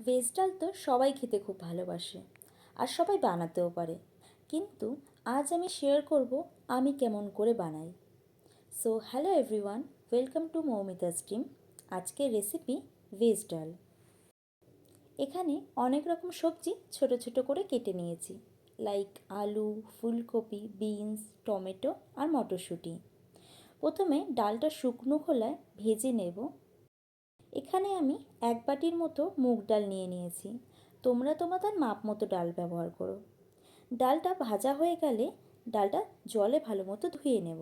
Veg ডাল তো সবাই খেতে খুব ভালোবাসে আর সবাই বানাতেও পারে, কিন্তু আজ আমি শেয়ার করব আমি কেমন করে বানাই। So hello everyone, welcome to Moumita stream. আজকের রেসিপি ভেজ ডাল। এখানে অনেক রকম সবজি ছোট ছোট করে কেটে নিয়েছি, লাইক আলু, ফুলকপি, বিনস, টমেটো আর মটরশুঁটি। প্রথমে ডালটা শুকনো খোলায় ভেজে নেব। এখানে আমি এক বাটির মতো মুগ ডাল নিয়ে নিয়েছি। তোমরা তোমাদের মাপ মতো ডাল ব্যবহার করো। ডালটা ভাজা হয়ে গেলে ডালটা জলে ভালো মতো ধুয়ে নেব।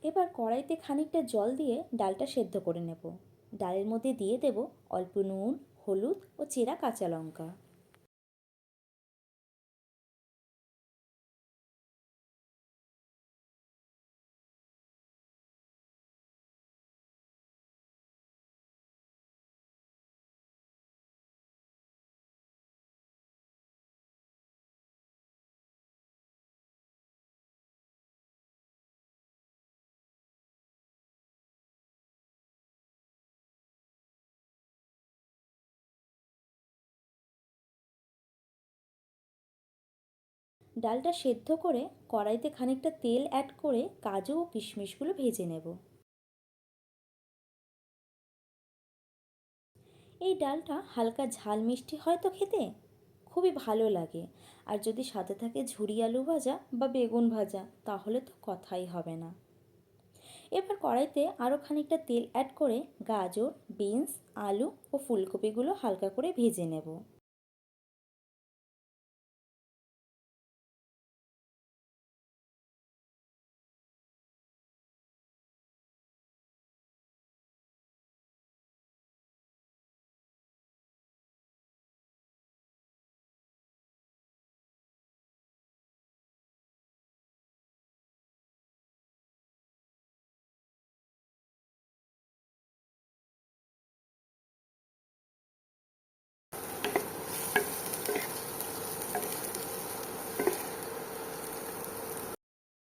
এবার কড়াইতে খানিকটা জল দিয়ে ডালটা সেদ্ধ করে নেব। ডালের মধ্যে দিয়ে দেব অল্প নুন, হলুদ ও চেরা কাঁচা লঙ্কা। ডালটা সেদ্ধ করে কড়াইতে খানিকটা তেল অ্যাড করে কাজু ও কিশমিশগুলো ভেজে নেব। এই ডালটা হালকা ঝাল মিষ্টি হয় তো খেতে খুবই ভালো লাগে। আর যদি সাথে থাকে ঝুরি আলু ভাজা বা বেগুন ভাজা, তাহলে তো কথাই হবে না। এবার কড়াইতে আরও খানিকটা তেল অ্যাড করে গাজর, বিনস, আলু ও ফুলকপিগুলো হালকা করে ভেজে নেব।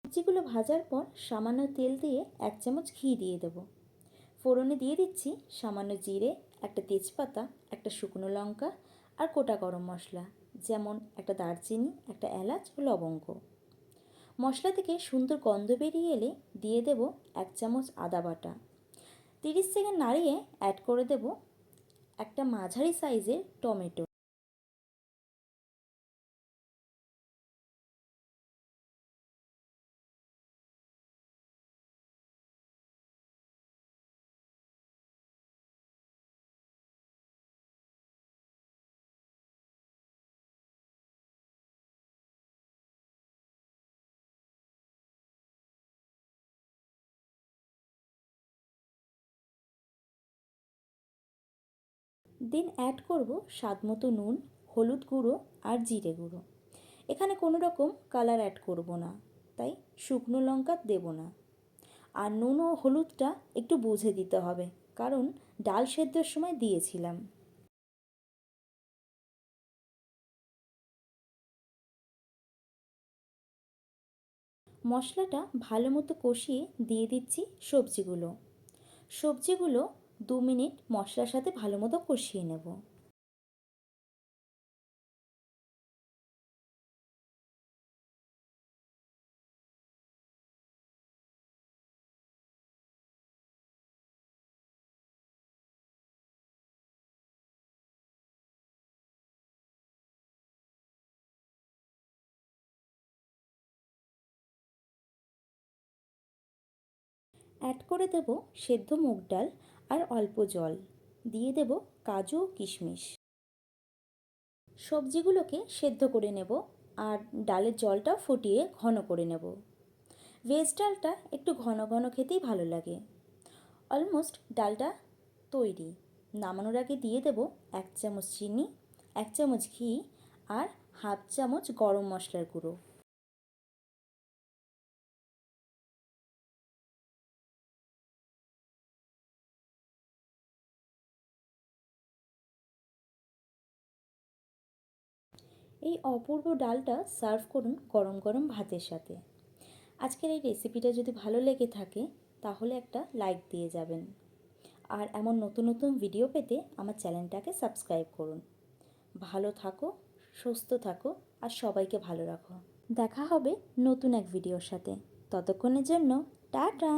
সবজিগুলো ভাজার পর সামান্য তেল দিয়ে 1 চামচ ঘি দিয়ে দেবো। ফোড়নে দিয়ে দিচ্ছি সামান্য জিরে, একটা তেজপাতা, একটা শুকনো লঙ্কা আর গোটা গরম মশলা, যেমন একটা দারচিনি, একটা এলাচ ও লবঙ্গ। মশলা থেকে সুন্দর গন্ধ বেরিয়ে এলে দিয়ে দেব 1 চামচ আদা বাটা। 30 সেকেন্ড নাড়িয়ে অ্যাড করে দেব একটা মাঝারি সাইজের টমেটো। দেন অ্যাড করব স্বাদ মতো নুন, হলুদ গুঁড়ো আর জিরে গুঁড়ো। এখানে কোনো রকম কালার অ্যাড করব না, তাই শুকনো লঙ্কা দেব না। আর নুন ও হলুদটা একটু বুঝে দিতে হবে, কারণ ডাল সেদ্ধর সময় দিয়েছিলাম। মশলাটা ভালো মতো কষিয়ে দিয়ে দিচ্ছি সবজিগুলো। সবজিগুলো 2 মিনিট মশলার সাথে ভালো মতো কষিয়ে নেব। অ্যাড করে দেব সেদ্ধ মুগ ডাল আর অল্প জল। দিয়ে দেব কাজু ও কিশমিশ। সবজিগুলোকে সেদ্ধ করে নেব আর ডালের জলটা ফুটিয়ে ঘন করে নেব। ভেজ ডালটা একটু ঘন ঘন খেতেই ভালো লাগে। অলমোস্ট ডালটা তৈরি। নামানোর আগে দিয়ে দেব 1 চামচ চিনি, 1 চামচ ঘি আর হাফ চামচ গরম মশলার গুঁড়ো। এই অপূর্ব ডালটা সার্ভ করুন গরম গরম ভাতের সাথে। আজকের এই রেসিপিটা যদি ভালো লেগে থাকে তাহলে একটা লাইক দিয়ে যাবেন। আর এমন নতুন নতুন ভিডিও পেতে আমার চ্যানেলটাকে সাবস্ক্রাইব করুন। ভালো থাকো, সুস্থ থাকো আর সবাইকে ভালো রাখো। দেখা হবে নতুন এক ভিডিওর সাথে। ততক্ষণের জন্য টাটা।